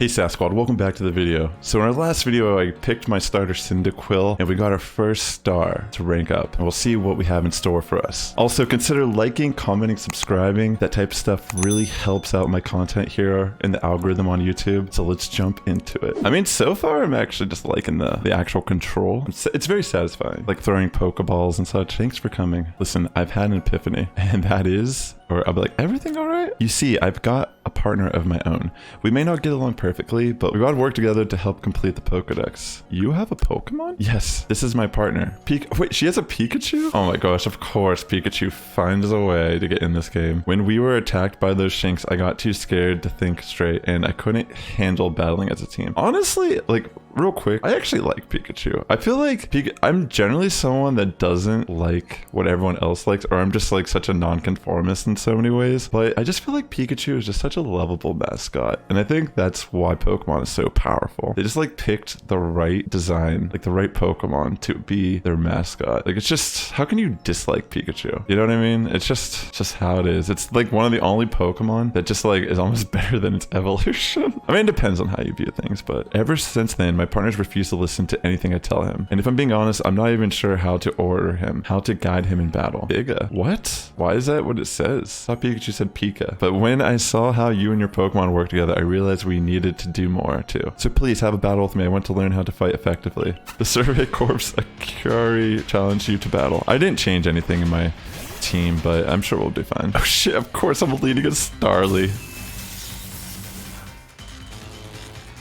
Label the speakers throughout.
Speaker 1: Hey Sass Squad, welcome back to the video. So in our last video, I picked my starter Cyndaquil, and we got our first star to rank up, and we'll see what we have in store for us. Also, consider liking, commenting, subscribing. That type of stuff really helps out my content here in the algorithm on YouTube, so let's jump into it. I mean, so far, I'm actually just liking the actual control. It's very satisfying, like throwing Pokeballs and such. Thanks for coming. Listen, I've had an epiphany, and that is... or I'll be like, everything all right? You see, I've got a partner of my own. We may not get along perfectly, but we gotta work together to help complete the Pokedex. You have a Pokemon? Yes, this is my partner. Wait, she has a Pikachu? Oh my gosh, of course Pikachu finds a way to get in this game. When we were attacked by those Shinx, I got too scared to think straight, and I couldn't handle battling as a team. Honestly, like, real quick, I actually like Pikachu. I feel like I'm generally someone that doesn't like what everyone else likes, or I'm just like such a non-conformist in so many ways, but I just feel like Pikachu is just such a lovable mascot, and I think that's why Pokemon is so powerful. They just like picked the right design, like the right Pokemon to be their mascot. Like, it's just, how can you dislike Pikachu? You know what I mean? It's just how it is. It's like one of the only Pokemon that just like is almost better than its evolution. I mean, it depends on how you view things, but ever since then, my partner's refused to listen to anything I tell him. And if I'm being honest, I'm not even sure how to order him, how to guide him in battle. Biga. What? Why is that what it says? I thought Pikachu said Pika. But when I saw how you and your Pokemon work together, I realized we needed to do more too. So please have a battle with me. I want to learn how to fight effectively. The Survey Corps Akari challenged you to battle. I didn't change anything in my team, but I'm sure we'll do fine. Oh shit, of course I'm leading a Starly.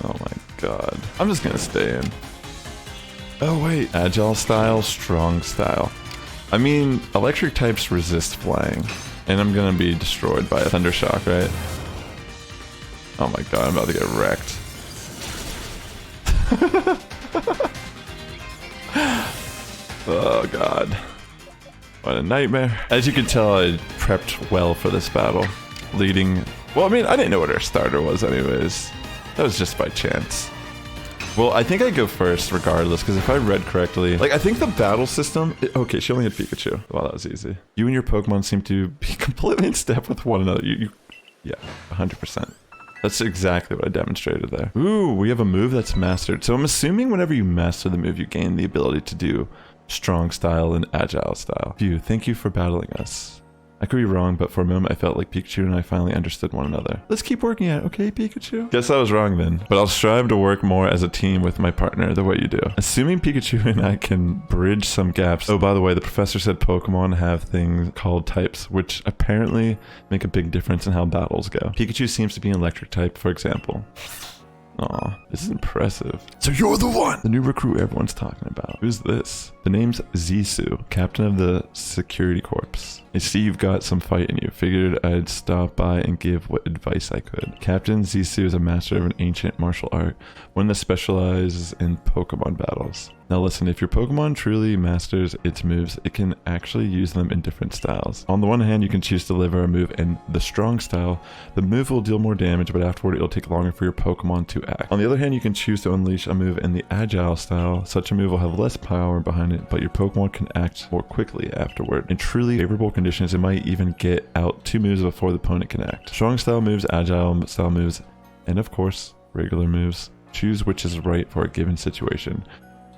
Speaker 1: Oh my god. I'm just gonna stay in. Oh wait. Agile style, strong style. I mean, electric types resist flying. And I'm gonna be destroyed by a Thunder Shock, right? Oh my god, I'm about to get wrecked. Oh god. What a nightmare. As you can tell, I prepped well for this battle. Leading... well, I mean, I didn't know what our starter was anyways. That was just by chance. Well, I think I go first regardless, because if I read correctly, like, I think the battle system... okay, she only had Pikachu. Wow, that was easy. You and your Pokemon seem to be completely in step with one another. Yeah, 100%. That's exactly what I demonstrated there. Ooh, we have a move that's mastered. So I'm assuming whenever you master the move, you gain the ability to do strong style and agile style. Phew, thank you for battling us. I could be wrong, but for a moment I felt like Pikachu and I finally understood one another. Let's keep working at it, okay, Pikachu? Guess I was wrong then, but I'll strive to work more as a team with my partner the way you do. Assuming Pikachu and I can bridge some gaps. Oh, by the way, the professor said Pokemon have things called types, which apparently make a big difference in how battles go. Pikachu seems to be an electric type, for example. Aw, this is impressive. So you're the one! The new recruit everyone's talking about. Who's this? The name's Zissou, captain of the security corps. I see you've got some fight in you. Figured I'd stop by and give what advice I could. Captain Zissou is a master of an ancient martial art, one that specializes in Pokemon battles. Now listen, if your Pokemon truly masters its moves, it can actually use them in different styles. On the one hand, you can choose to deliver a move in the strong style. The move will deal more damage, but afterward it'll take longer for your Pokemon to act. On the other hand, you can choose to unleash a move in the agile style. Such a move will have less power behind it, but your Pokemon can act more quickly afterward. In truly favorable conditions, it might even get out 2 moves before the opponent can act. Strong style moves, agile style moves, and of course, regular moves. Choose which is right for a given situation,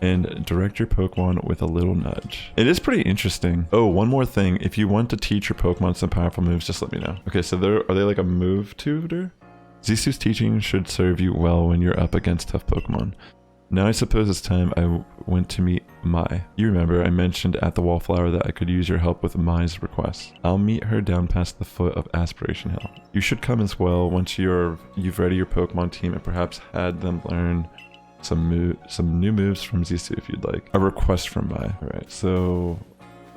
Speaker 1: and direct your Pokemon with a little nudge. It is pretty interesting. Oh, one more thing. If you want to teach your Pokemon some powerful moves, just let me know. Okay, so are they like a move tutor? Zissou's teaching should serve you well when you're up against tough Pokemon. Now I suppose it's time I went to meet Mai. You remember I mentioned at the Wallflower that I could use your help with Mai's request. I'll meet her down past the foot of Aspiration Hill. You should come as well once you've ready your Pokemon team and perhaps had them learn some new moves from Zissou if you'd like. A request from Mai. Alright, so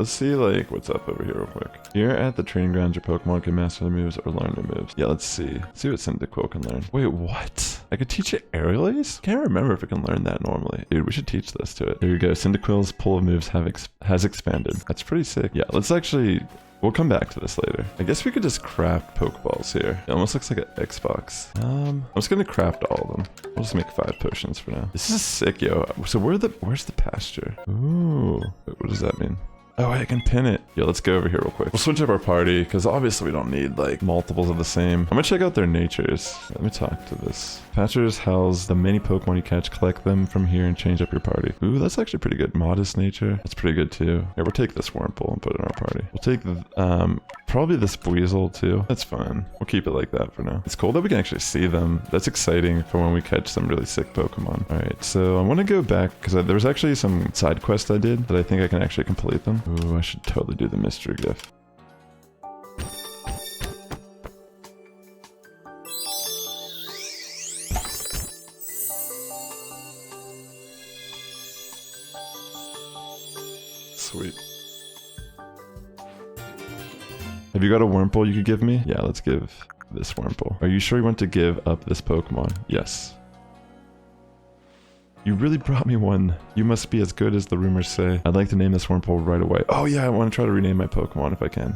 Speaker 1: let's see like what's up over here real quick. Here at the training grounds, your Pokemon can master the moves or learn new moves. Yeah, let's see. Let's see what Cyndaquil can learn. Wait, what? I could teach it Aerial Ace? Can't remember if it can learn that normally. Dude, we should teach this to it. There you go. Cyndaquil's pool of moves has expanded. That's pretty sick. Yeah, let's actually... we'll come back to this later. I guess we could just craft Pokeballs here. It almost looks like an Xbox. I'm just gonna craft all of them. We'll just make 5 potions for now. This is sick, yo. So where's the pasture? Ooh. Wait, what does that mean? Oh, I can pin it. Yo, let's go over here real quick. We'll switch up our party because obviously we don't need like multiples of the same. I'm gonna check out their natures. Let me talk to this. Pastures house the many Pokemon you catch, collect them from here and change up your party. Ooh, that's actually pretty good. Modest nature. That's pretty good too. Here, we'll take this Wurmple and put it in our party. We'll take probably this Weasel too. That's fine. We'll keep it like that for now. It's cool that we can actually see them. That's exciting for when we catch some really sick Pokemon. All right, so I want to go back because there was actually some side quests I did that I think I can actually complete them. Ooh, I should totally do the mystery gift. Sweet. Have you got a Wurmple you could give me? Yeah, let's give this Wurmple. Are you sure you want to give up this Pokemon? Yes. You really brought me one. You must be as good as the rumors say. I'd like to name this Wurmple right away. Oh yeah, I want to try to rename my Pokemon if I can.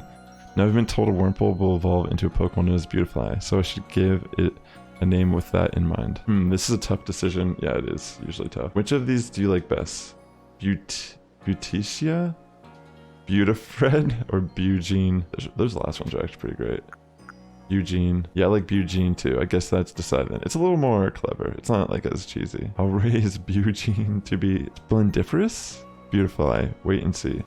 Speaker 1: Now I've been told a Wurmple will evolve into a Pokemon known as Beautifly, so I should give it a name with that in mind. This is a tough decision. Yeah, it is usually tough. Which of these do you like best? Beauticia? Beautifred? Or Bugene? Those last ones are actually pretty great. Eugene. Yeah, I like Bugene too. I guess that's decided. It's a little more clever. It's not like as cheesy. I'll raise Bugene to be Splendiferous? Beautifly. Wait and see.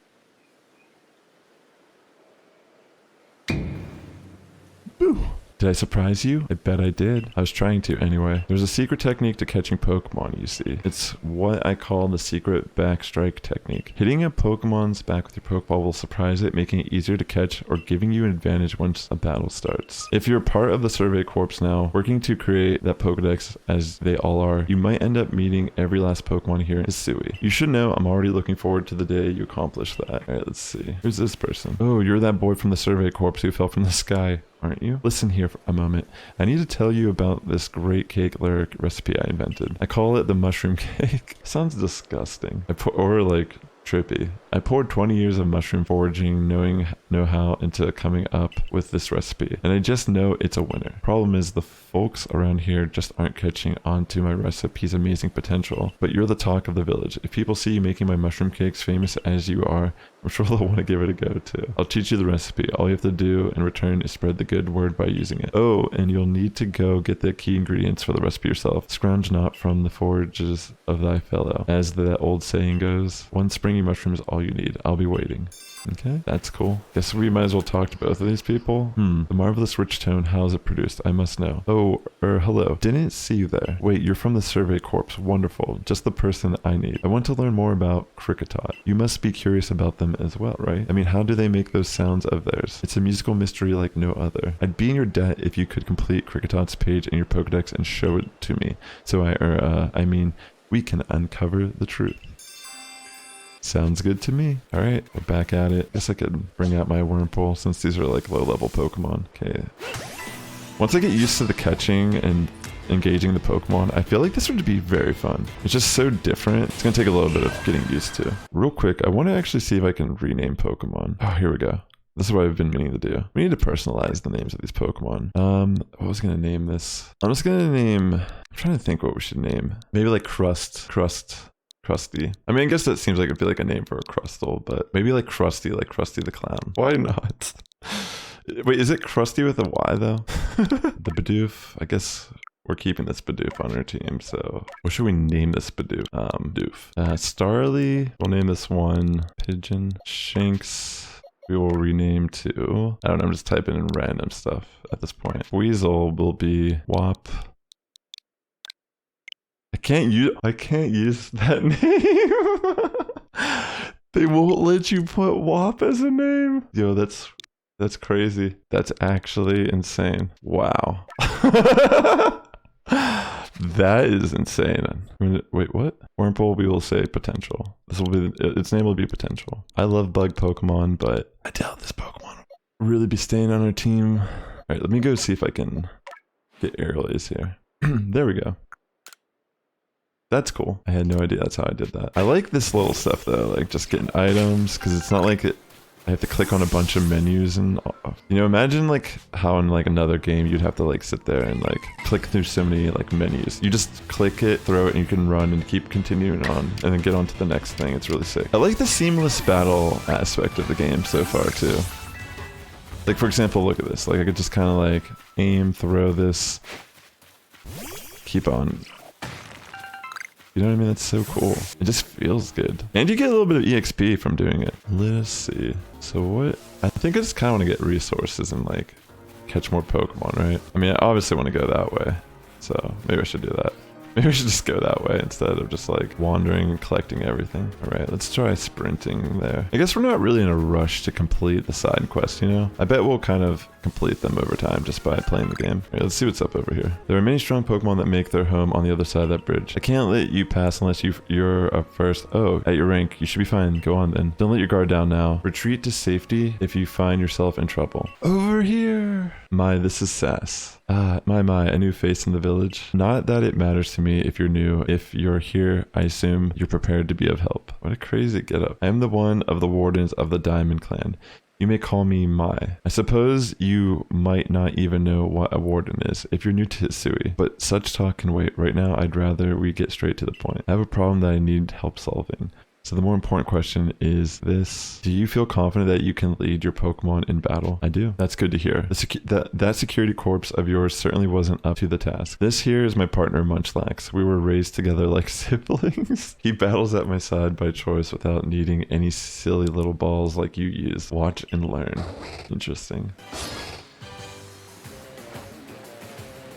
Speaker 1: Boo! Did I surprise you? I bet I did. I was trying to anyway. There's a secret technique to catching Pokemon, you see. It's what I call the secret back strike technique. Hitting a Pokemon's back with your Pokeball will surprise it, making it easier to catch or giving you an advantage once a battle starts. If you're part of the Survey Corps now, working to create that Pokedex as they all are, you might end up meeting every last Pokemon here in Hisui. You should know I'm already looking forward to the day you accomplish that. Alright, let's see. Who's this person? Oh, you're that boy from the Survey Corps who fell from the sky, aren't you? Listen here for a moment. I need to tell you about this great cake lyric recipe I invented. I call it the mushroom cake. Sounds disgusting. Or like trippy. I poured 20 years of mushroom foraging, know-how into coming up with this recipe, and I just know it's a winner. Problem is the folks around here just aren't catching on to my recipe's amazing potential, but you're the talk of the village. If people see you making my mushroom cakes famous as you are, I'm sure they'll want to give it a go too. I'll teach you the recipe. All you have to do in return is spread the good word by using it. Oh, and you'll need to go get the key ingredients for the recipe yourself. Scrounge not from the forages of thy fellow. As the old saying goes, one springy mushroom is all you need. I'll be waiting. Okay, that's cool. Guess we might as well talk to both of these people. The marvelous rich tone, how is it produced? I must know. Oh, hello. Didn't see you there. Wait, you're from the Survey Corps. Wonderful. Just the person I need. I want to learn more about Kricketot. You must be curious about them as well, right? I mean, how do they make those sounds of theirs? It's a musical mystery like no other. I'd be in your debt if you could complete Kricketot's page in your Pokedex and show it to me. So I mean, we can uncover the truth. Sounds good to me. All right, we're back at it. Guess I could bring out my Wurmple since these are like low-level Pokemon. Okay. Once I get used to the catching and engaging the Pokemon, I feel like this would be very fun. It's just so different. It's gonna take a little bit of getting used to. Real quick, I want to actually see if I can rename Pokemon. Oh, here we go. This is what I've been meaning to do. We need to personalize the names of these Pokemon. What was gonna name this? I'm just gonna name. I'm trying to think what we should name. Maybe like Krusty. I mean, I guess that seems like it'd be like a name for a Crustle, but maybe like Krusty the Clown. Why not? Wait, is it Krusty with a Y though? The Bidoof. I guess we're keeping this Bidoof on our team, so what should we name this Bidoof? Doof. Starly. We'll name this one Pigeon. Shanks. We will rename to. I don't know. I'm just typing in random stuff at this point. Weasel will be Wop. I can't use that name. They won't let you put WAP as a name. Yo, that's crazy. That's actually insane. Wow. That is insane. Wait, what? Wurmple, we will say potential. Its name will be potential. I love bug Pokemon, but I doubt this Pokemon will really be staying on our team. All right, let me go see if I can get Airlays here. There we go. That's cool. I had no idea that's how I did that. I like this little stuff though, like just getting items, because it's not like I have to click on a bunch of menus and, you know, imagine like how in like another game you'd have to like sit there and like click through so many like menus. You just click it, throw it, and you can run and keep continuing on and then get on to the next thing. It's really sick. I like the seamless battle aspect of the game so far too. Like for example, look at this. Like I could just kind of like aim, throw this, keep on. You know what I mean? That's so cool. It just feels good. And you get a little bit of EXP from doing it. Let's see. So what? I think I just kind of want to get resources and like catch more Pokemon, right? I mean, I obviously want to go that way. So maybe I should do that. Maybe we should just go that way instead of just like wandering and collecting everything. All right, let's try sprinting there. I guess we're not really in a rush to complete the side quest, you know? I bet we'll kind of complete them over time just by playing the game. All right, let's see what's up over here. There are many strong Pokemon that make their home on the other side of that bridge. I can't let you pass unless you're up first. Oh, at your rank, you should be fine. Go on then. Don't let your guard down now. Retreat to safety if you find yourself in trouble. Over here. My, this is Sass. My, a new face in the village. Not that it matters to me if you're new. If you're here, I assume you're prepared to be of help. What a crazy getup. I am the one of the wardens of the Diamond Clan. You may call me Mai. I suppose you might not even know what a warden is if you're new to Hisui, but such talk can wait. Right now, I'd rather we get straight to the point. I have a problem that I need help solving. So the more important question is this. Do you feel confident that you can lead your Pokemon in battle? I do. That's good to hear. That security corpse of yours certainly wasn't up to the task. This here is my partner, Munchlax. We were raised together like siblings. He battles at my side by choice without needing any silly little balls like you use. Watch and learn. Interesting.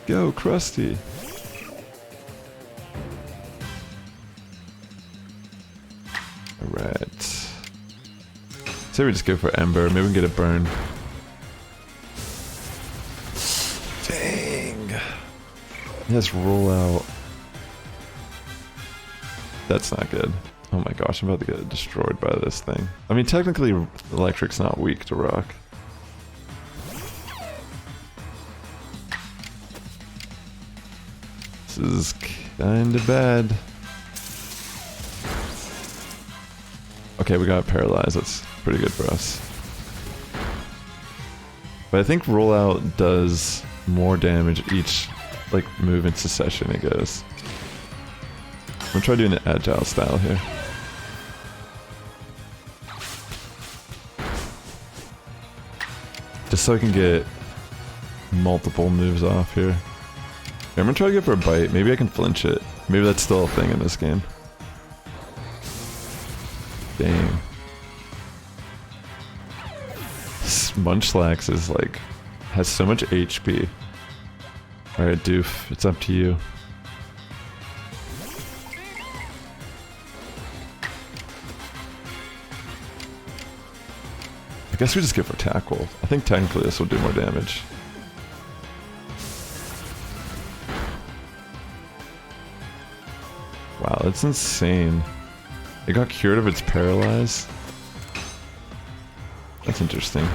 Speaker 1: Go, Krusty. Alright. Say we just go for Ember. Maybe we can get a burn. Dang. Let's roll out. That's not good. Oh my gosh, I'm about to get destroyed by this thing. I mean, technically, Electric's not weak to rock. This is kinda bad. Okay, we got paralyzed. That's pretty good for us. But I think rollout does more damage each like move in succession it goes. I'm gonna try doing the agile style here. Just so I can get multiple moves off here. I'm gonna try to go for a bite. Maybe I can flinch it. Maybe that's still a thing in this game. Dang. This Munchlax is like, has so much HP. Alright, Doof, it's up to you. I guess we just go for Tackle. I think technically this will do more damage. Wow, that's insane. It got cured of its paralyze. That's interesting.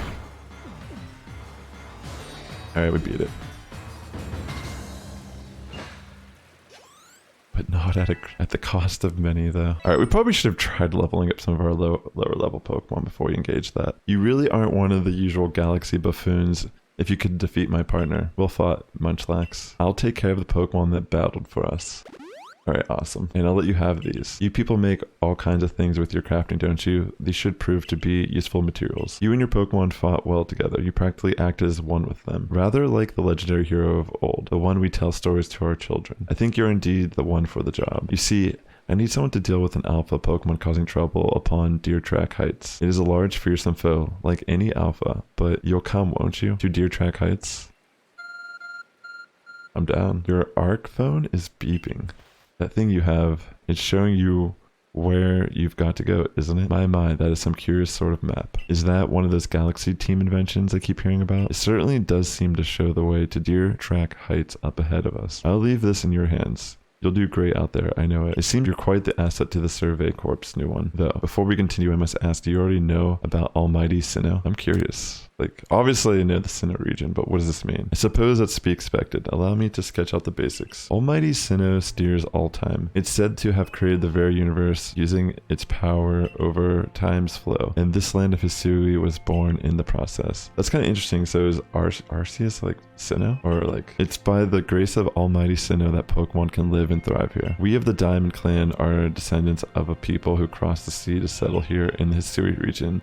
Speaker 1: Alright, we beat it. But not at the cost of many, though. Alright, we probably should have tried leveling up some of our lower level Pokemon before we engage that. You really aren't one of the usual galaxy buffoons if you could defeat my partner. Well fought, Munchlax. I'll take care of the Pokemon that battled for us. Alright, awesome. And I'll let you have these. You people make all kinds of things with your crafting, don't you? These should prove to be useful materials. You and your Pokemon fought well together. You practically acted as one with them. Rather like the legendary hero of old, the one we tell stories to our children. I think you're indeed the one for the job. You see, I need someone to deal with an Alpha Pokemon causing trouble upon Deer Track Heights. It is a large, fearsome foe, like any Alpha, but you'll come, won't you, to Deer Track Heights? I'm down. Your ARC phone is beeping. That thing you have, it's showing you where you've got to go, isn't it? My, that is some curious sort of map. Is that one of those Galaxy team inventions I keep hearing about? It certainly does seem to show the way to Deer Track Heights up ahead of us. I'll leave this in your hands. You'll do great out there, I know it. It seems you're quite the asset to the Survey Corps, new one. Though, before we continue, I must ask, do you already know about Almighty Sinnoh? I'm curious. Like, obviously I know the Sinnoh region, but what does this mean? I suppose that's to be expected. Allow me to sketch out the basics. Almighty Sinnoh steers all time. It's said to have created the very universe using its power over time's flow, and this land of Hisui was born in the process. That's kind of interesting. So is Arceus like Sinnoh? Or like, it's by the grace of Almighty Sinnoh that Pokemon can live and thrive here. We of the Diamond Clan are descendants of a people who crossed the sea to settle here in the Hisui region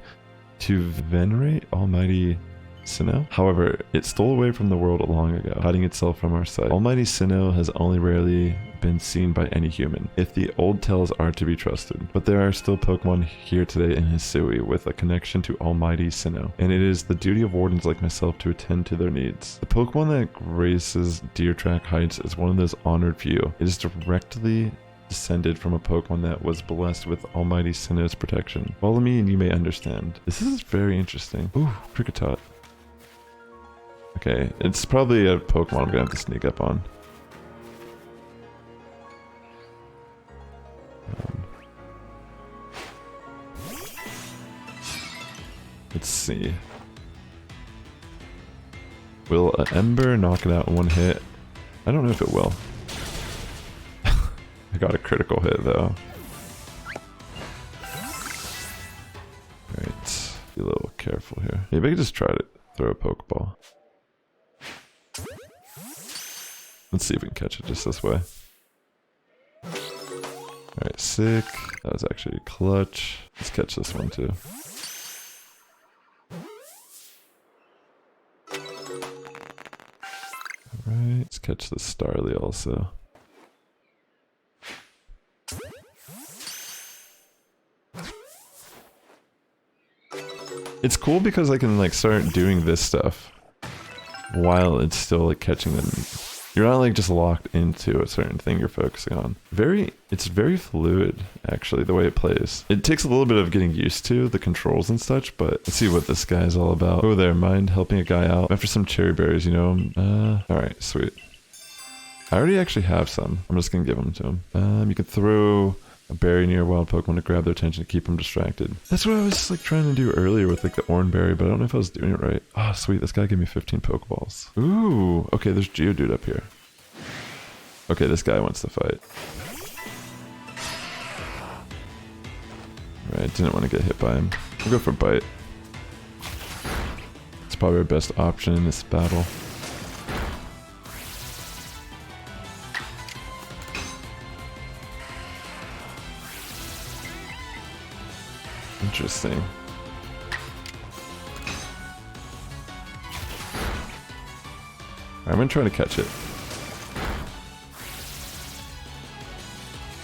Speaker 1: to venerate Almighty Sinnoh. However, it stole away from the world long ago, hiding itself from our sight. Almighty Sinnoh has only rarely been seen by any human, if the old tales are to be trusted. But there are still Pokemon here today in Hisui with a connection to Almighty Sinnoh, and it is the duty of wardens like myself to attend to their needs. The Pokemon that graces Deer Track Heights is one of those honored few. It is directly descended from a Pokemon that was blessed with Almighty Sinnoh's protection. Follow me and you may understand. This is very interesting. Ooh, Kricketot. Okay, it's probably a Pokemon I'm gonna have to sneak up on. Let's see. Will an Ember knock it out in one hit? I don't know if it will. I got a critical hit though. Alright, be a little careful here. Maybe I could just try to throw a Pokeball. Let's see if we can catch it just this way. Alright, sick. That was actually clutch. Let's catch this one too. Alright, let's catch the Starly also. It's cool because I can like start doing this stuff while it's still like catching them. You're not like just locked into a certain thing you're focusing on. It's very fluid actually, the way it plays. It takes a little bit of getting used to the controls and such, but let's see what this guy is all about. Oh there, mind helping a guy out after some cherry berries, you know? Alright, sweet. I already actually have some. I'm just gonna give them to him. You can throw a berry near a wild Pokemon to grab their attention to keep them distracted. That's what I was like trying to do earlier with like the orange berry, but I don't know if I was doing it right. Oh, sweet. This guy gave me 15 Pokeballs. Ooh. Okay, there's Geodude up here. Okay, this guy wants to fight. Right, didn't want to get hit by him. We'll go for Bite. It's probably our best option in this battle. Interesting. I'm gonna try to catch it.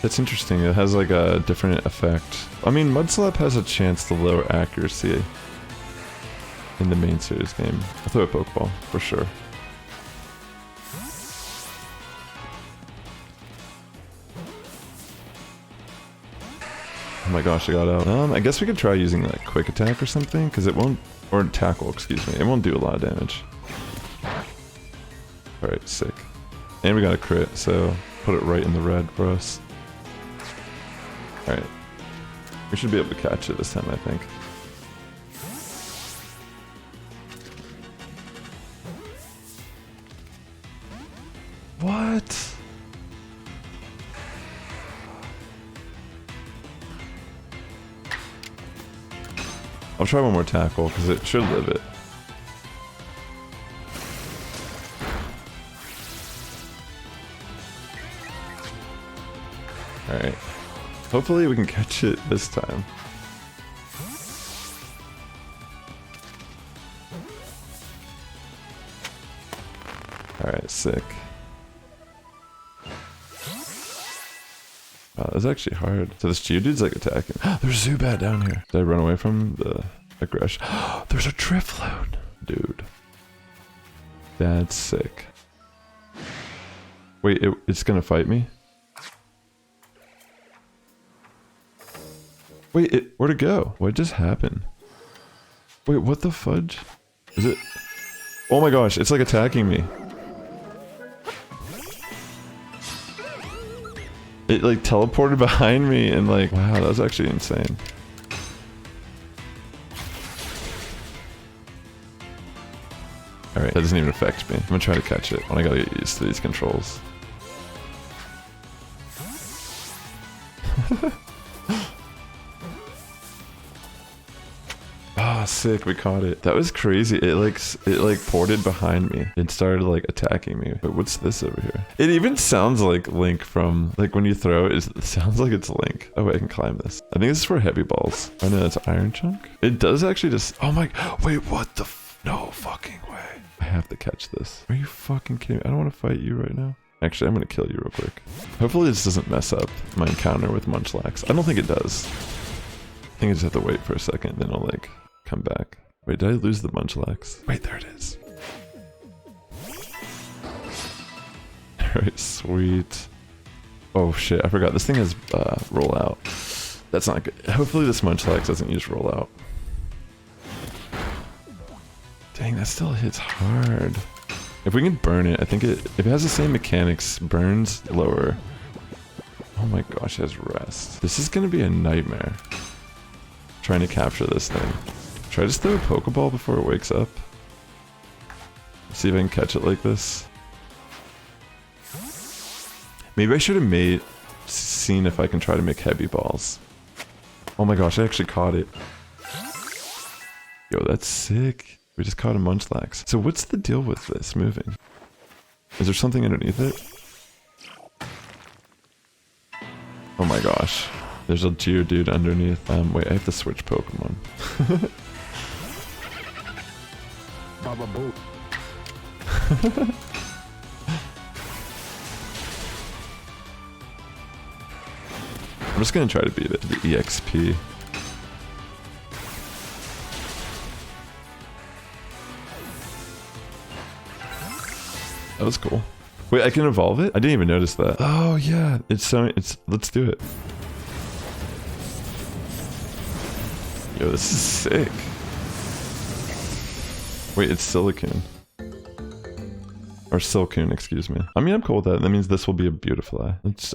Speaker 1: That's interesting. It has like a different effect. I mean, Mud Slap has a chance to lower accuracy in the main series game. I'll throw a Pokeball for sure. Oh my gosh, I got out. I guess we could try using like Quick Attack or something, because it won't, or Tackle, excuse me. It won't do a lot of damage. Alright, sick. And we got a crit, so put it right in the red for us. Alright. We should be able to catch it this time, I think. What? I'll try one more Tackle, because it should live it. Alright. Hopefully we can catch it this time. Alright, sick. Wow, that's actually hard. So this Geodude's like attacking. There's Zubat down here. Did I run away from the aggression? There's a Drifloon! Dude. That's sick. Wait, it's gonna fight me? Wait, where'd it go? What just happened? Wait, what the fudge? Is it? Oh my gosh, it's like attacking me. It like teleported behind me and like, wow, that was actually insane. Alright, that doesn't even affect me. I'm gonna try to catch it when I gotta get used to these controls. Ah, sick, we caught it. That was crazy. It like ported behind me and started like attacking me. Wait, what's this over here? It even sounds like Link from, like when you throw it, it sounds like it's Link. Oh wait, I can climb this. I think this is for heavy balls. Oh no, that's Iron Chunk. It does actually just, oh my, wait, what the no fucking way. I have to catch this. Are you fucking kidding me? I don't want to fight you right now. Actually, I'm gonna kill you real quick. Hopefully this doesn't mess up my encounter with Munchlax. I don't think it does. I think I just have to wait for a second, then I'll like come back. Wait, did I lose the Munchlax? Wait, there it is. Alright, sweet. Oh shit, I forgot. This thing has roll out. That's not good. Hopefully this Munchlax doesn't use roll out. Dang, that still hits hard. If we can burn it, I think if it has the same mechanics, burns lower. Oh my gosh, it has rest. This is gonna be a nightmare. Trying to capture this thing. Should I just throw a Pokeball before it wakes up? See if I can catch it like this. Maybe I should have seen if I can try to make heavy balls. Oh my gosh, I actually caught it. Yo, that's sick. We just caught a Munchlax. So what's the deal with this moving? Is there something underneath it? Oh my gosh. There's a Geodude underneath. Wait, I have to switch Pokemon. Baba Boat. I'm just gonna try to beat it. The EXP. That was cool. Wait, I can evolve it? I didn't even notice that. Oh yeah, let's do it. Yo, this is sick. Wait, it's Silcoon. Or Silcoon, excuse me. I mean, I'm cool with that. That means this will be a Beautifly. Let's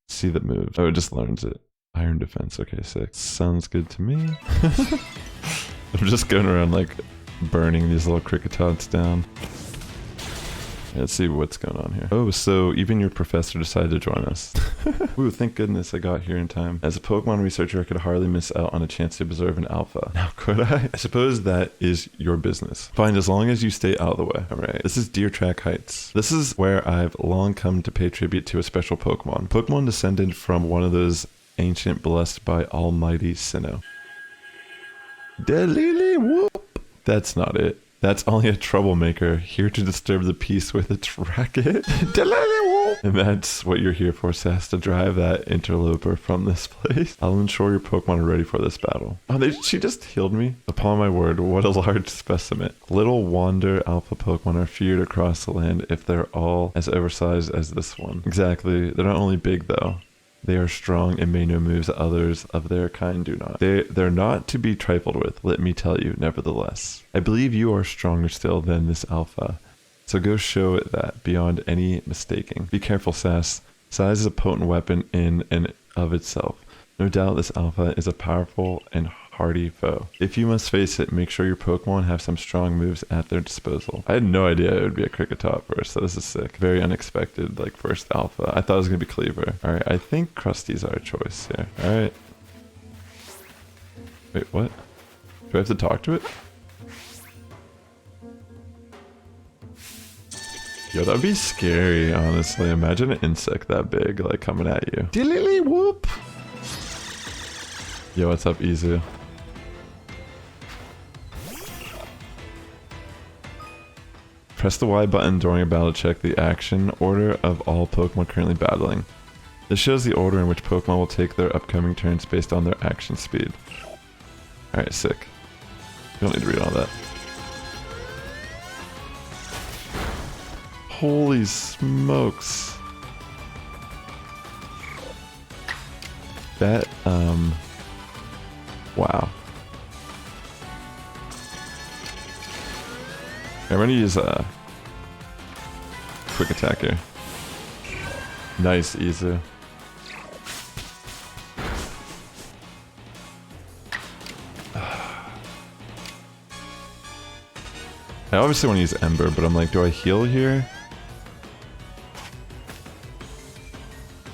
Speaker 1: see the moves. Oh, it just learns it. Iron defense. Okay, sick. Sounds good to me. I'm just going around like burning these little Kricketots down. Let's see what's going on here. Oh, so even your professor decided to join us. Ooh, thank goodness I got here in time. As a Pokemon researcher, I could hardly miss out on a chance to observe an alpha. Now, could I? I suppose that is your business. Fine, as long as you stay out of the way. All right, this is Deer Track Heights. This is where I've long come to pay tribute to a special Pokemon. Pokemon descended from one of those ancient blessed by Almighty Sinnoh. Delili whoop! That's not it. That's only a troublemaker, here to disturb the peace with its racket. And that's what you're here for, Sass, to drive that interloper from this place. I'll ensure your Pokemon are ready for this battle. Oh, she just healed me? Upon my word, what a large specimen. Little Wander Alpha Pokemon are feared across the land if they're all as oversized as this one. Exactly, they're not only big though. They are strong and may know moves that others of their kind do not. They're not to be trifled with, let me tell you, nevertheless. I believe you are stronger still than this Alpha. So go show it that, beyond any mistaking. Be careful, Sass. Size is a potent weapon in and of itself. No doubt this Alpha is a powerful and hardy foe. If you must face it, make sure your Pokemon have some strong moves at their disposal. I had no idea it would be a Kricketot first, so this is sick. Very unexpected, like first Alpha. I thought it was gonna be Cleaver. Alright, I think Krusty's our choice here. Alright. Wait, what? Do I have to talk to it? Yo, that'd be scary, honestly. Imagine an insect that big, like, coming at you. Dilly whoop! Yo, what's up, Izu? Press the Y button during a battle to check the action order of all Pokemon currently battling. This shows the order in which Pokemon will take their upcoming turns based on their action speed. Alright, sick. You don't need to read all that. Holy smokes. That, wow. I'm gonna use a quick attack here. Nice, Izu. I obviously want to use Ember, but I'm like, do I heal here?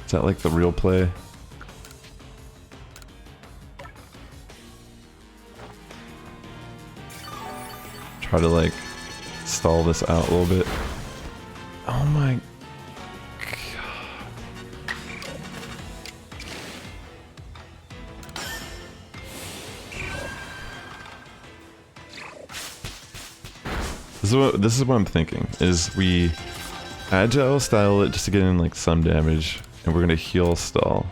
Speaker 1: Is that like the real play? Try to like stall this out a little bit. Oh my god. This is what I'm thinking, is we agile style it just to get in like some damage, and we're gonna heal stall.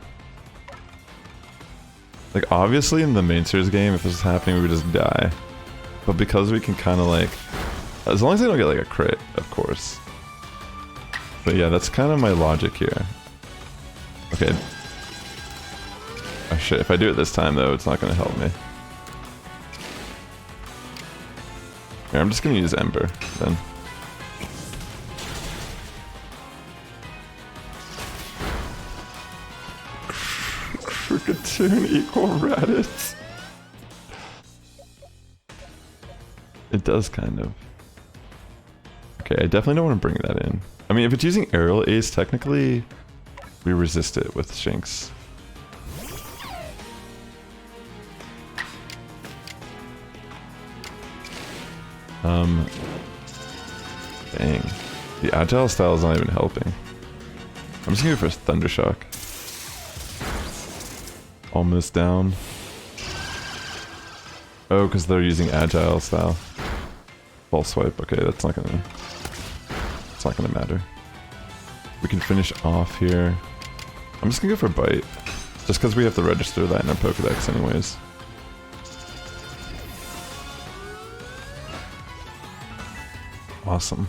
Speaker 1: Like obviously in the main series game, if this is happening, we would just die. But because we can kind of like, as long as I don't get like a crit, of course. But yeah, that's kind of my logic here. Okay. Oh shit, if I do it this time though, it's not gonna help me. Here, I'm just gonna use Ember then. Kricketune equal Raditz. It does kind of. Okay, I definitely don't want to bring that in. I mean, if it's using Aerial Ace, technically we resist it with Shinx. Dang. The agile style is not even helping. I'm just gonna go for Thundershock. Almost down. Oh, because they're using agile style. False swipe. Okay, that's not gonna. It's not gonna matter. We can finish off here. I'm just gonna go for Bite, just because we have to register that in our Pokedex, anyways. Awesome.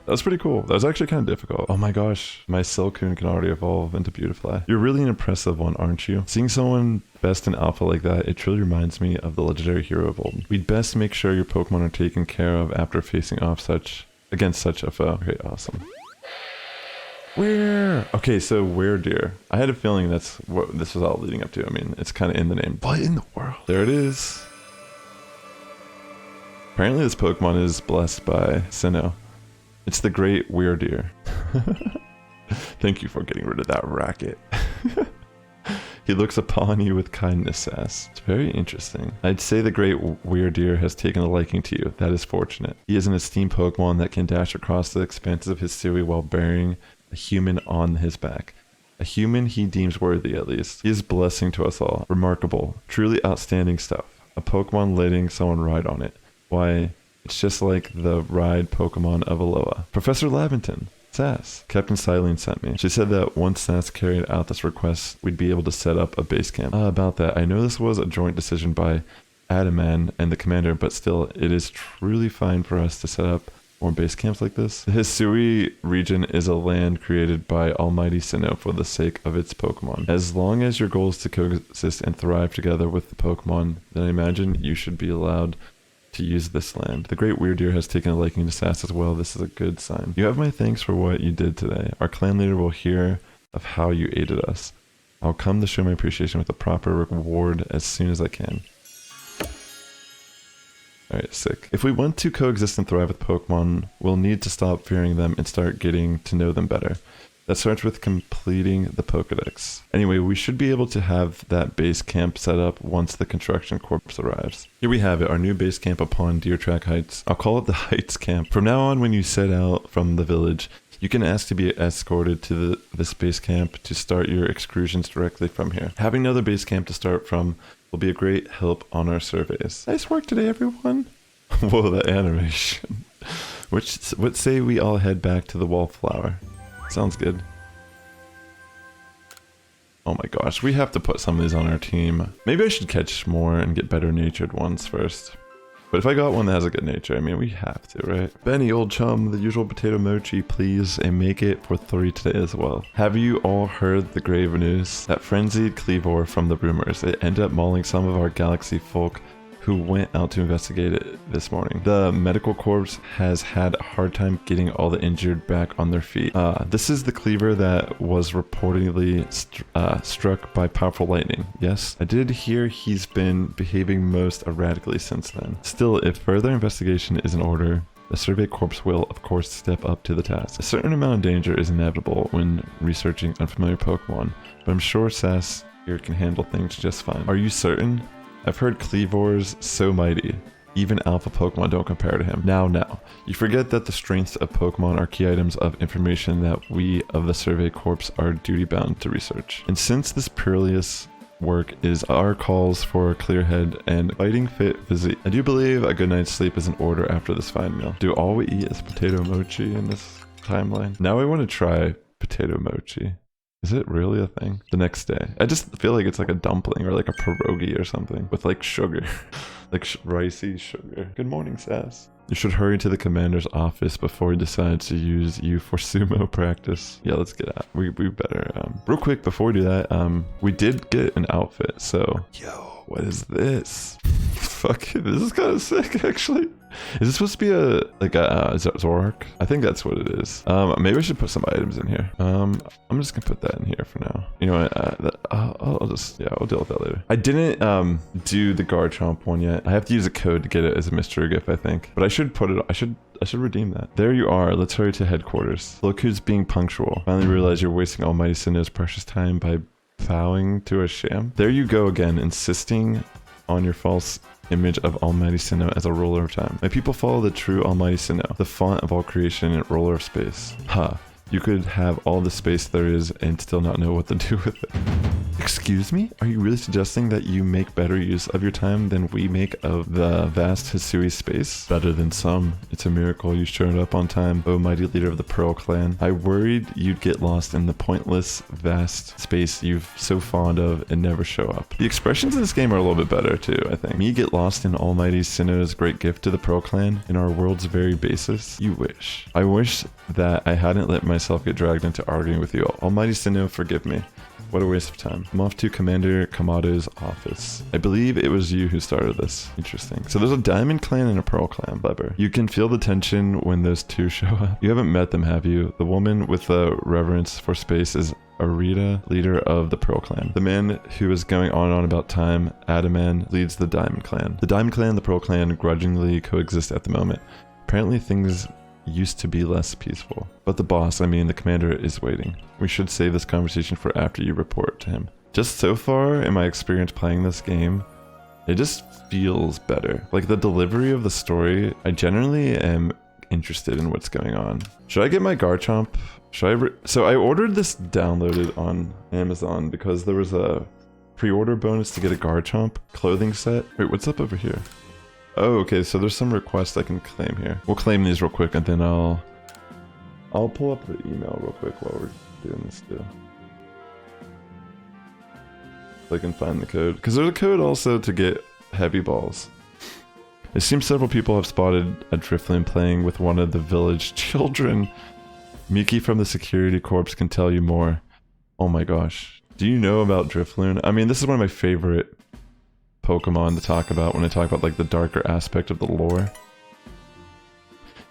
Speaker 1: That was pretty cool. That was actually kind of difficult. Oh my gosh, my Silcoon can already evolve into Beautifly. You're really an impressive one, aren't you? Seeing someone best in Alpha like that, it truly reminds me of the legendary hero of old. We'd best make sure your Pokemon are taken care of after facing off against such a foe. Okay, awesome. Where? Okay, so Wurmple. I had a feeling that's what this was all leading up to. I mean, it's kind of in the name. What in the world? There it is. Apparently this Pokemon is blessed by Sinnoh. It's the great Wurmple. Thank you for getting rid of that racket. He looks upon you with kindness, Sass. It's very interesting. I'd say the great Wurmple has taken a liking to you. That is fortunate. He is an esteemed Pokemon that can dash across the expanses of Hisui while bearing a human on his back. A human he deems worthy, at least. He is a blessing to us all. Remarkable. Truly outstanding stuff. A Pokemon letting someone ride on it. Why, it's just like the ride Pokemon of Alola. Professor Lavington. Sass. Captain Silene sent me. She said that once Sass carried out this request, we'd be able to set up a base camp. About that, I know this was a joint decision by Adaman and the commander, but still, it is truly fine for us to set up more base camps like this. The Hisui region is a land created by Almighty Sinnoh for the sake of its Pokemon. As long as your goal is to coexist and thrive together with the Pokemon, then I imagine you should be allowed to use this land. The great Wurmple has taken a liking to Sass as well. This is a good sign. You have my thanks for what you did today. Our clan leader will hear of how you aided us. I'll come to show my appreciation with a proper reward as soon as I can. Alright, sick. If we want to coexist and thrive with Pokemon, we'll need to stop fearing them and start getting to know them better. That starts with completing the Pokedex. Anyway, we should be able to have that base camp set up once the construction corps arrives. Here we have it, our new base camp upon Deer Track Heights. I'll call it the Heights Camp. From now on, when you set out from the village, you can ask to be escorted to this base camp to start your excursions directly from here. Having another base camp to start from will be a great help on our surveys. Nice work today, everyone. Whoa, that animation. What say we all head back to the Wallflower? Sounds good. Oh my gosh, we have to put some of these on our team. Maybe I should catch more and get better natured ones first. But if I got one that has a good nature, I mean, we have to, right? Benny, old chum, the usual potato mochi, please, and make it for 3 today as well. Have you all heard the grave news? That frenzied Cleavor from the rumors. It ended up mauling some of our galaxy folk who went out to investigate it this morning. The medical corps has had a hard time getting all the injured back on their feet. This is the cleaver that was reportedly struck by powerful lightning. Yes, I did hear he's been behaving most erratically since then. Still, if further investigation is in order, the Survey Corps will, of course, step up to the task. A certain amount of danger is inevitable when researching unfamiliar Pokemon, but I'm sure Sass here can handle things just fine. Are you certain? I've heard Kleavor's so mighty. Even Alpha Pokemon don't compare to him. Now. You forget that the strengths of Pokemon are key items of information that we of the Survey Corps are duty-bound to research. And since this perilous work is our calls for a clear head and fighting fit physique, I do believe a good night's sleep is in order after this fine meal. Do all we eat is potato mochi in this timeline? Now I want to try potato mochi. Is it really a thing? The next day. I just feel like it's like a dumpling or like a pierogi or something with like sugar. Like ricey sugar. Good morning, Sass. You should hurry to the commander's office before he decides to use you for sumo practice. Yeah, let's get out. We better. Real quick before we do that, we did get an outfit, so. Yo, what is this? Fuck it, this is kind of sick, actually. Is this supposed to be a Zorak? I think that's what it is. Maybe I should put some items in here. I'm just gonna put that in here for now. You know what? I'll just, yeah, we'll deal with that later. I didn't do the Garchomp one yet. I have to use a code to get it as a mystery gift, I think. But I should put it. I should redeem that. There you are. Let's hurry to headquarters. Look who's being punctual. Finally realize you're wasting Almighty Sinnoh's precious time by bowing to a sham. There you go again, insisting on your false image of Almighty Sinnoh as a ruler of time. My people follow the true Almighty Sinnoh, the font of all creation and ruler of space. Ha! You could have all the space there is and still not know what to do with it. Excuse me? Are you really suggesting that you make better use of your time than we make of the vast Hisui space? Better than some. It's a miracle you showed up on time, O mighty leader of the Pearl Clan. I worried you'd get lost in the pointless, vast space you're so fond of and never show up. The expressions in this game are a little bit better too, I think. Me get lost in Almighty Sinnoh's great gift to the Pearl Clan, in our world's very basis? You wish. I wish that I hadn't let myself get dragged into arguing with you. Almighty Sinnoh, forgive me. What a waste of time. I'm off to Commander Kamado's office. I believe it was you who started this. Interesting. So there's a Diamond Clan and a Pearl Clan. Clever. You can feel the tension when those two show up. You haven't met them, have you? The woman with the reverence for space is Arita, leader of the Pearl Clan. The man who is going on and on about time, Adaman, leads the Diamond Clan. The Diamond Clan and the Pearl Clan grudgingly coexist at the moment. Apparently things used to be less peaceful. But the boss, I mean the commander, is waiting. We should save this conversation for after you report to him. Just so far in my experience playing this game, it just feels better. Like the delivery of the story, I generally am interested in what's going on. Should I get my Garchomp? So I ordered this downloaded on Amazon because there was a pre-order bonus to get a Garchomp clothing set. Wait, what's up over here? Oh, okay, so there's some requests I can claim here. We'll claim these real quick and then I'll pull up the email real quick while we're doing this too. So I can find the code. Because there's a code also to get heavy balls. It seems several people have spotted a Drifloon playing with one of the village children. Miki from the security corps can tell you more. Oh my gosh. Do you know about Drifloon? I mean, this is one of my favorite Pokemon to talk about when I talk about like the darker aspect of the lore.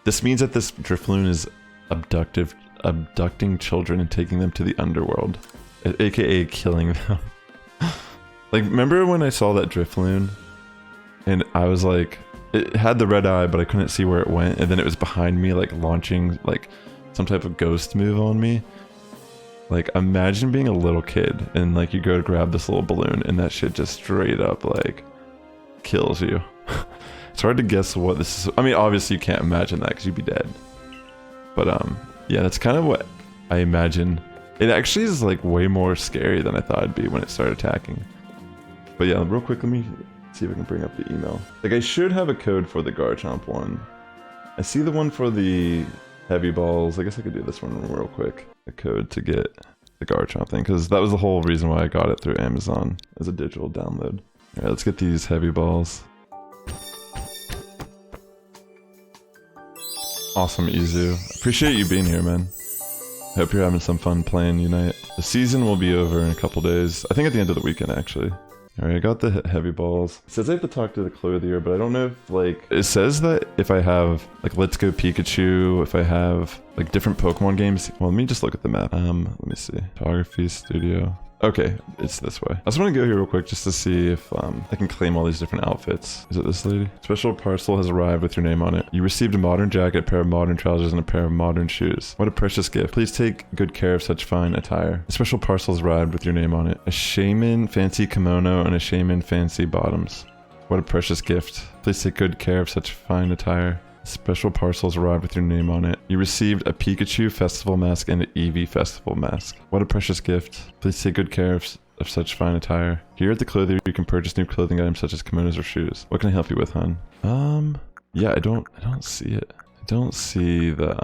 Speaker 1: This means that this Drifloon is abducting children and taking them to the underworld, aka killing them. Like, remember when I saw that Drifloon and I was like, it had the red eye but I couldn't see where it went, and then it was behind me like launching like some type of ghost move on me. Like, imagine being a little kid and like you go to grab this little balloon and that shit just straight up like kills you. It's hard to guess what this is. I mean, obviously you can't imagine that because you'd be dead. But yeah, that's kind of what I imagine. It actually is like way more scary than I thought it'd be when it started attacking. But yeah, real quick, let me see if I can bring up the email. Like, I should have a code for the Garchomp one. I see the one for the heavy balls. I guess I could do this one real quick. A code to get the Garchomp thing, because that was the whole reason why I got it through Amazon as a digital download. Alright, let's get these heavy balls. Awesome, Izu. Appreciate you being here, man. Hope you're having some fun playing Unite. The season will be over in a couple days. I think at the end of the weekend, actually. Alright, I got the heavy balls. It says I have to talk to the Clothier, but I don't know if, like... It says that if I have, like, Let's Go Pikachu, if I have, like, different Pokemon games... Well, let me just look at the map. Let me see. Photography Studio. Okay, it's this way. I just want to go here real quick just to see if I can claim all these different outfits. Is it this lady? Special parcel has arrived with your name on it. You received a modern jacket, a pair of modern trousers, and a pair of modern shoes. What a precious gift. Please take good care of such fine attire. A special parcel has arrived with your name on it. A shaman fancy kimono and a shaman fancy bottoms. What a precious gift. Please take good care of such fine attire. Special parcels arrived with your name on it. You received a Pikachu festival mask and an Eevee festival mask. What a precious gift. Please take good care of such fine attire. Here at the Clothier, you can purchase new clothing items such as kimonos or shoes. What can I help you with, hon? Yeah, I don't see it. I don't see the,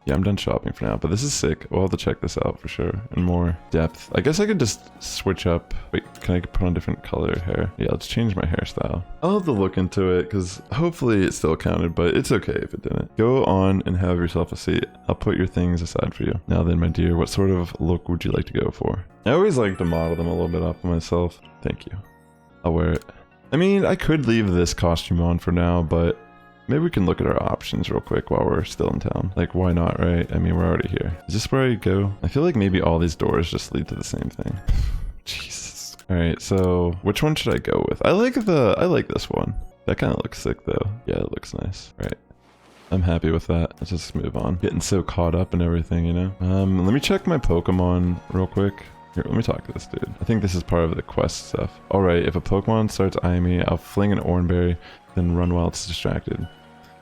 Speaker 1: yeah, I'm done shopping for now, but this is sick. We'll have to check this out for sure in more depth. I guess I could just switch up. Wait, can I put on different color hair? Yeah, let's change my hairstyle. I'll have to look into it because hopefully it still counted, but it's okay if it didn't. Go on and have yourself a seat. I'll put your things aside for you. Now then, my dear, what sort of look would you like to go for? I always like to model them a little bit off of myself. Thank you. I'll wear it. I mean, I could leave this costume on for now, but maybe we can look at our options real quick while we're still in town. Like, why not, right? I mean, we're already here. Is this where I go? I feel like maybe all these doors just lead to the same thing. Jesus. All right, so which one should I go with? I like this one. That kind of looks sick though. Yeah, it looks nice. All right. I'm happy with that. Let's just move on. Getting so caught up in everything, you know? Let me check my Pokemon real quick. Here, let me talk to this dude. I think this is part of the quest stuff. All right, if a Pokemon starts eyeing me, I'll fling an Oranberry, then run while it's distracted.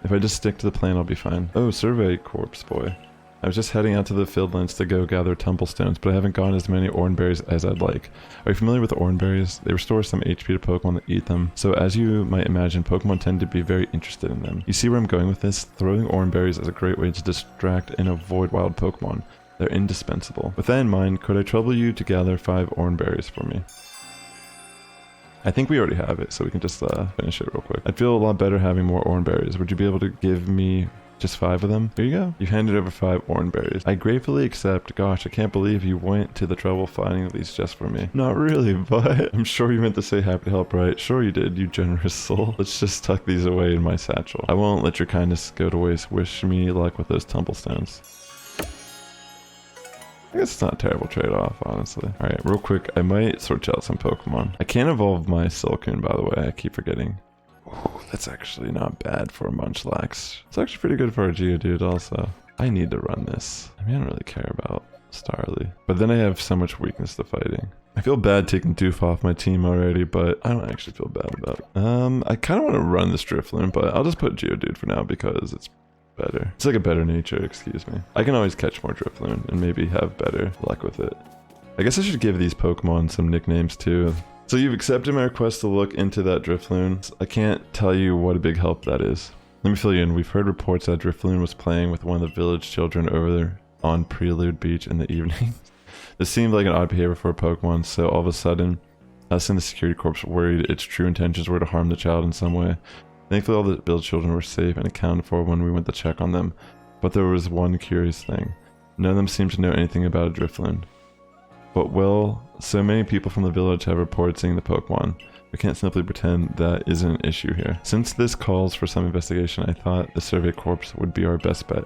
Speaker 1: If I just stick to the plan, I'll be fine. Oh, Survey Corpse Boy. I was just heading out to the Fieldlands to go gather Tumblestones, but I haven't gotten as many Oranberries as I'd like. Are you familiar with Oranberries? They restore some HP to Pokemon that eat them, so as you might imagine, Pokemon tend to be very interested in them. You see where I'm going with this? Throwing Oranberries is a great way to distract and avoid wild Pokemon. They're indispensable. With that in mind, could I trouble you to gather 5 Oranberries for me? I think we already have it, so we can just finish it real quick. I'd feel a lot better having more Oranberries. Would you be able to give me just 5 of them? Here you go. You handed over 5 Oranberries. I gratefully accept. Gosh, I can't believe you went to the trouble finding these just for me. Not really, but I'm sure you meant to say happy to help, right? Sure you did, you generous soul. Let's just tuck these away in my satchel. I won't let your kindness go to waste. Wish me luck with those Tumblestones. I guess it's not a terrible trade-off, honestly. Alright, real quick, I might switch out some Pokemon. I can't evolve my Silcoon, by the way. I keep forgetting. Ooh, that's actually not bad for a Munchlax. It's actually pretty good for a Geodude also. I need to run this. I mean, I don't really care about Starly. But then I have so much weakness to fighting. I feel bad taking Doof off my team already, but I don't actually feel bad about it. I kind of want to run this Drifloon, but I'll just put Geodude for now because it's better. It's like a better nature, excuse me. I can always catch more Drifloon and maybe have better luck with it. I guess I should give these Pokemon some nicknames too. So you've accepted my request to look into that Drifloon. I can't tell you what a big help that is. Let me fill you in. We've heard reports that Drifloon was playing with one of the village children over there on Prelude Beach in the evening. This seemed like an odd behavior for a Pokemon, so all of a sudden, us and the security corps worried its true intentions were to harm the child in some way. Thankfully, all the village children were safe and accounted for when we went to check on them. But there was one curious thing. None of them seemed to know anything about a Drifloon. But well, so many people from the village have reported seeing the Pokemon. We can't simply pretend that isn't an issue here. Since this calls for some investigation, I thought the Survey Corps would be our best bet.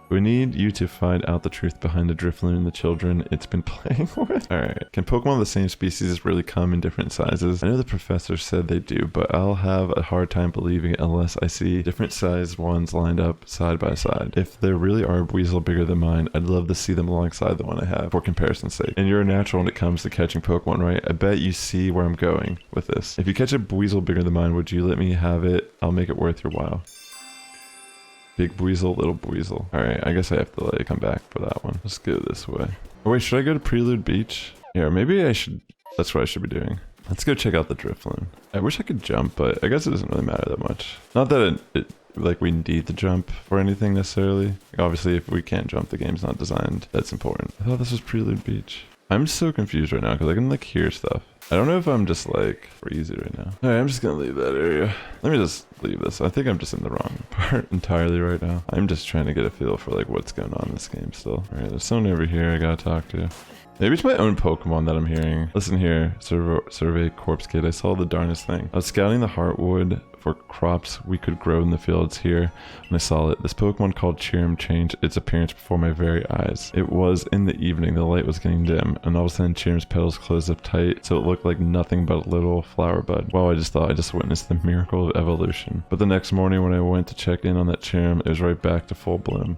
Speaker 1: We need you to find out the truth behind the Drifloon and the children it's been playing with. Alright, can Pokemon of the same species really come in different sizes? I know the professor said they do, but I'll have a hard time believing it unless I see different sized ones lined up side by side. If there really are a Weasel bigger than mine, I'd love to see them alongside the one I have, for comparison's sake. And you're a natural when it comes to catching Pokemon, right? I bet you see where I'm going with this. If you catch a Weasel bigger than mine, would you let me have it? I'll make it worth your while. Big Weasel, little Weasel. Alright, I guess I have to come back for that one. Let's go this way. Oh wait, should I go to Prelude Beach? Yeah, maybe I should. That's what I should be doing. Let's go check out the Drifloon. I wish I could jump, but I guess it doesn't really matter that much. Not that like we need to jump for anything necessarily. Obviously, if we can't jump, the game's not designed. That's important. I thought this was Prelude Beach. I'm so confused right now because I can hear stuff. I don't know if I'm just crazy right now. Alright, I'm just gonna leave that area. Let me just leave this. I think I'm just in the wrong part entirely right now. I'm just trying to get a feel for what's going on in this game still. Alright, there's someone over here I gotta talk to. Maybe it's my own Pokemon that I'm hearing. Listen here, survey corpse kid. I saw the darnest thing. I was scouting the heartwood for crops we could grow in the fields here when I saw it. This Pokemon called Cheerum changed its appearance before my very eyes. It was in the evening, the light was getting dim, and all of a sudden Cheerum's petals closed up tight, so it looked like nothing but a little flower bud. Wow, I just thought I just witnessed the miracle of evolution. But the next morning when I went to check in on that Cheerum, it was right back to full bloom.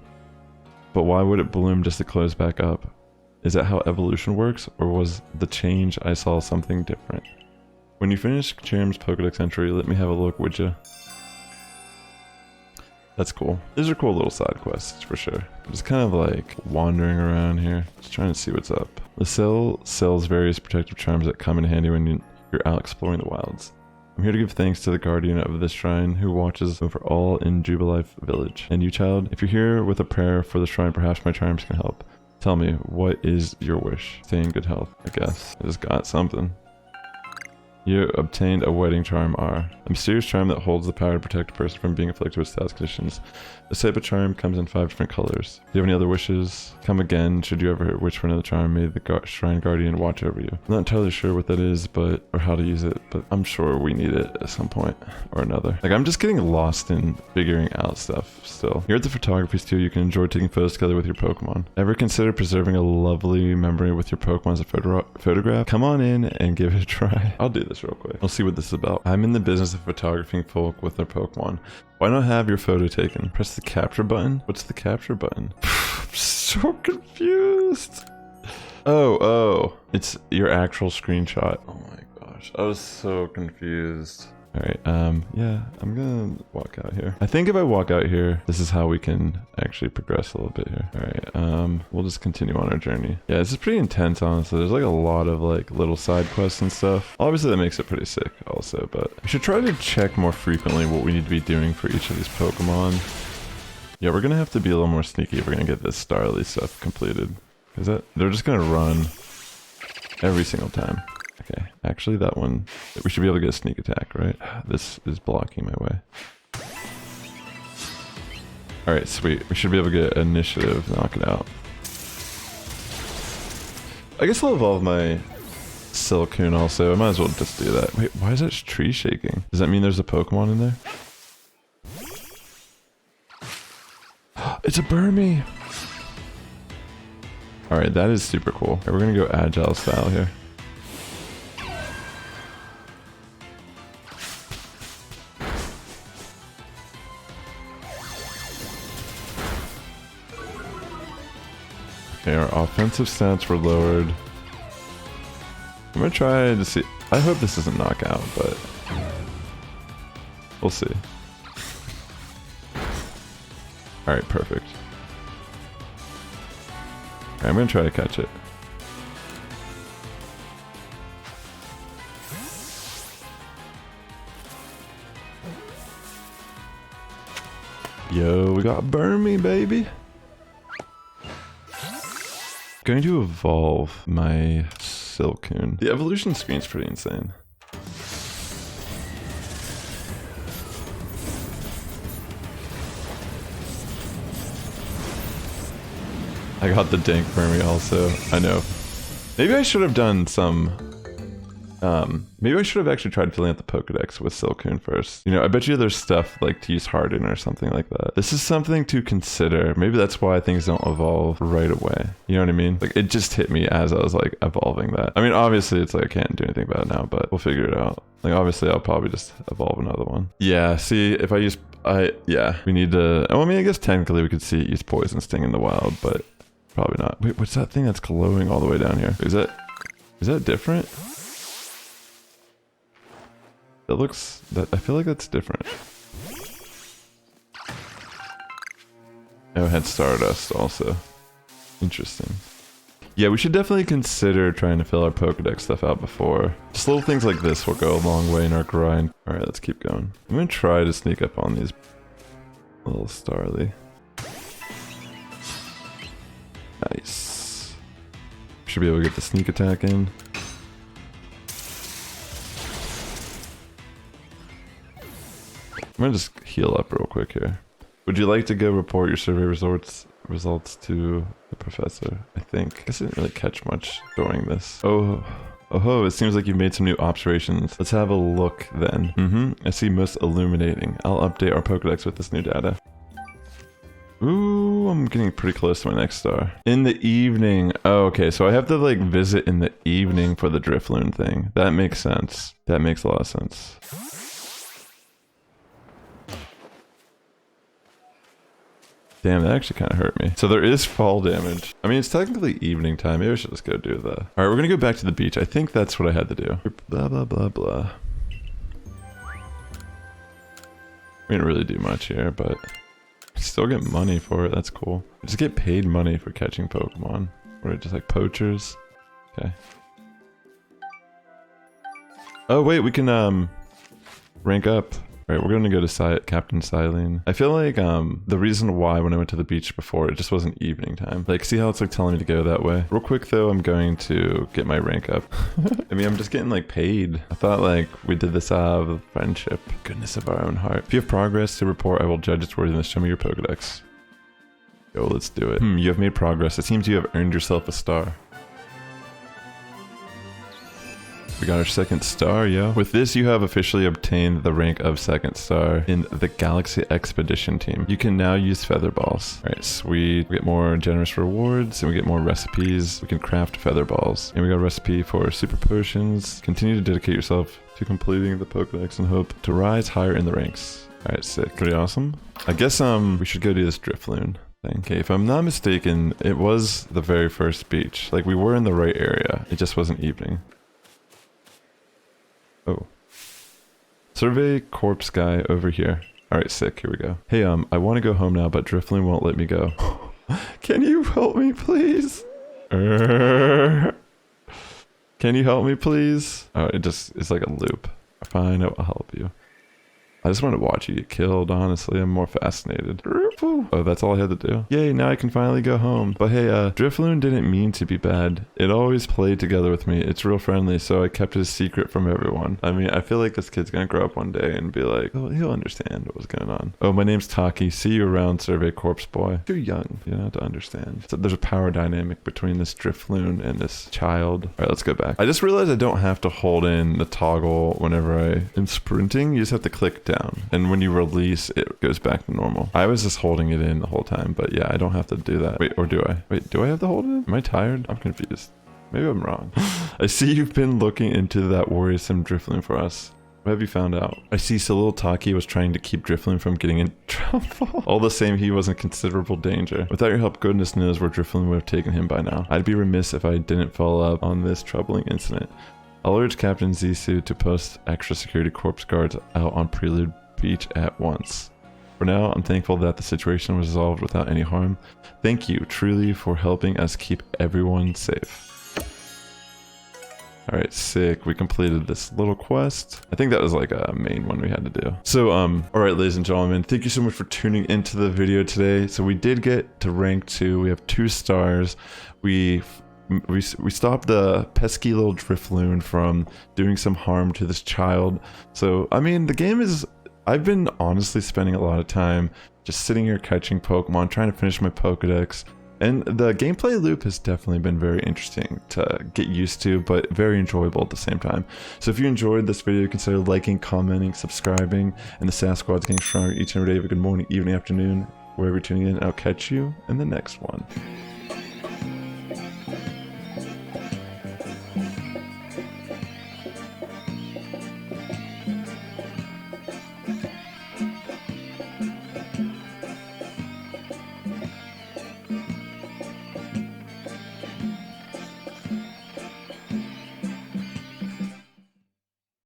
Speaker 1: But why would it bloom just to close back up? Is that how evolution works, or was the change I saw something different? When you finish Cheerum's Pokedex entry, let me have a look, would you? That's cool. These are cool little side quests, for sure. I'm just kind of like wandering around here, just trying to see what's up. The cell sells various protective charms that come in handy when you're out exploring the wilds. I'm here to give thanks to the guardian of this shrine who watches over all in Jubilife village. And you, child, if you're here with a prayer for the shrine, perhaps my charms can help. Tell me, what is your wish? Stay in good health, I guess. I just got something. You obtained a wedding charm R. A mysterious charm that holds the power to protect a person from being afflicted with status conditions. This type of charm comes in 5 different colors. Do you have any other wishes? Come again, should you ever wish for another charm, may the shrine guardian watch over you. I'm not entirely sure what that is, or how to use it, but I'm sure we need it at some point or another. Like, I'm just getting lost in figuring out stuff still. Here at the photography studio, you can enjoy taking photos together with your Pokemon. Ever consider preserving a lovely memory with your Pokemon as a photograph? Come on in and give it a try. I'll do this real quick. I'll see what this is about. I'm in the business of photographing folk with their Pokemon. Why not have your photo taken? Press the capture button? What's the capture button? I'm so confused. Oh, it's your actual screenshot. Oh my gosh, I was so confused. All right, yeah, I'm gonna walk out here. I think if I walk out here, this is how we can actually progress a little bit here. All right, we'll just continue on our journey. Yeah, this is pretty intense, honestly. There's like a lot of like little side quests and stuff. Obviously that makes it pretty sick also, but we should try to check more frequently what we need to be doing for each of these Pokemon. Yeah, we're gonna have to be a little more sneaky if we're gonna get this Starly stuff completed. Because they're just gonna run every single time. Okay, actually that one, we should be able to get a sneak attack, right? This is blocking my way. Alright, sweet. We should be able to get initiative, knock it out. I guess I'll evolve my Silcoon also. I might as well just do that. Wait, why is that tree shaking? Does that mean there's a Pokemon in there? It's a Burmy! Alright, that is super cool. Right, we're gonna go agile style here. Okay, our offensive stats were lowered. I'm gonna try to see. I hope this doesn't knock out, but we'll see. Alright, perfect. Okay, I'm gonna try to catch it. Yo, we got Burmy, baby. Going to evolve my Silcoon. The evolution screen's pretty insane. I got the dank Burmy also. I know. Maybe I should have done some... maybe I should have actually tried filling out the Pokedex with Silcoon first. You know, I bet you there's stuff like to use Harden or something like that. This is something to consider. Maybe that's why things don't evolve right away. You know what I mean? Like, it just hit me as I was like evolving that. I mean, obviously it's like I can't do anything about it now, but we'll figure it out. Like, obviously I'll probably just evolve another one. Yeah, see, if I use... yeah, we need to... Well, I mean, I guess technically we could see it use Poison Sting in the wild, but probably not. Wait, what's that thing that's glowing all the way down here? Is that different? It looks that I feel like that's different. Oh, it had Stardust also. Interesting. Yeah, we should definitely consider trying to fill our Pokedex stuff out before. Just little things like this will go a long way in our grind. Alright, let's keep going. I'm gonna try to sneak up on these little Starly. Nice. Should be able to get the sneak attack in. I'm gonna just heal up real quick here. Would you like to go report your survey results results to the professor, I think. I guess I didn't really catch much during this. Oh, it seems like you've made some new observations. Let's have a look then. I see most illuminating. I'll update our Pokedex with this new data. Ooh, I'm getting pretty close to my next star. In the evening. Oh, okay, so I have to like visit in the evening for the Drifloon thing. That makes sense. That makes a lot of sense. Damn, that actually kind of hurt me. So there is fall damage. I mean, it's technically evening time. Maybe I should just go do the... All right, we're gonna go back to the beach. I think that's what I had to do. Blah, blah, blah, blah. We didn't really do much here, but still get money for it. That's cool. I just get paid money for catching Pokemon. Or just like poachers. Okay. Oh, wait, we can rank up. Alright, we're gonna go to Captain Silene. I feel like the reason why when I went to the beach before, it just wasn't evening time. Like, see how it's like telling me to go that way? Real quick though, I'm going to get my rank up. I mean, I'm just getting like paid. I thought like we did this out of friendship. Goodness of our own heart. If you have progress to report, I will judge its worthiness. Show me your Pokedex. Yo, let's do it. You have made progress. It seems you have earned yourself a star. We got our second star, yo. With this, you have officially obtained the rank of second star in the Galaxy Expedition team. You can now use feather balls. All right, sweet. We get more generous rewards and we get more recipes. We can craft feather balls. And we got a recipe for super potions. Continue to dedicate yourself to completing the Pokedex and hope to rise higher in the ranks. All right, sick. Pretty awesome. I guess we should go do this Drifloon thing. Okay, if I'm not mistaken, it was the very first beach. Like, we were in the right area. It just wasn't evening. Oh. Survey corpse guy over here. Alright, sick. Here we go. Hey, I want to go home now, but Drifloon won't let me go. Can you help me, please? Can you help me, please? Oh, it's like a loop. Fine, I'll help you. I just want to watch you get killed, honestly. I'm more fascinated. Oh, that's all I had to do. Yay, now I can finally go home. But hey, Drifloon didn't mean to be bad. It always played together with me. It's real friendly, so I kept it a secret from everyone. I mean, I feel like this kid's gonna grow up one day and be like, oh, he'll understand what was going on. Oh, my name's Taki. See you around, Survey Corpse Boy. Too young, you know, to understand. So there's a power dynamic between this Drifloon and this child. All right, let's go back. I just realized I don't have to hold in the toggle whenever I am sprinting. You just have to click down. And when you release, it goes back to normal. I was just holding it in the whole time, but yeah, I don't have to do that. Wait, or do I? Wait, do I have to hold it in? Am I tired? I'm confused. Maybe I'm wrong. I see you've been looking into that worrisome Drifloon for us. What have you found out? I see so little Taki was trying to keep Drifloon from getting in trouble. All the same, he was in considerable danger. Without your help, goodness knows where Drifloon would have taken him by now. I'd be remiss if I didn't follow up on this troubling incident. I'll urge Captain Zissou to post extra security corpse guards out on Prelude Beach at once. For now, I'm thankful that the situation was resolved without any harm. Thank you, truly, for helping us keep everyone safe. Alright, sick. We completed this little quest. I think that was like a main one we had to do. So, alright, ladies and gentlemen, thank you so much for tuning into the video today. So we did get to rank 2. We have 2 stars. We stopped the pesky little Drifloon from doing some harm to this child. So, I mean, the game is... I've been honestly spending a lot of time just sitting here catching Pokemon, trying to finish my Pokedex. And the gameplay loop has definitely been very interesting to get used to, but very enjoyable at the same time. So if you enjoyed this video, consider liking, commenting, subscribing, and the Sass Squad's getting stronger each and every day. Have a good morning, evening, afternoon, wherever you're tuning in. I'll catch you in the next one.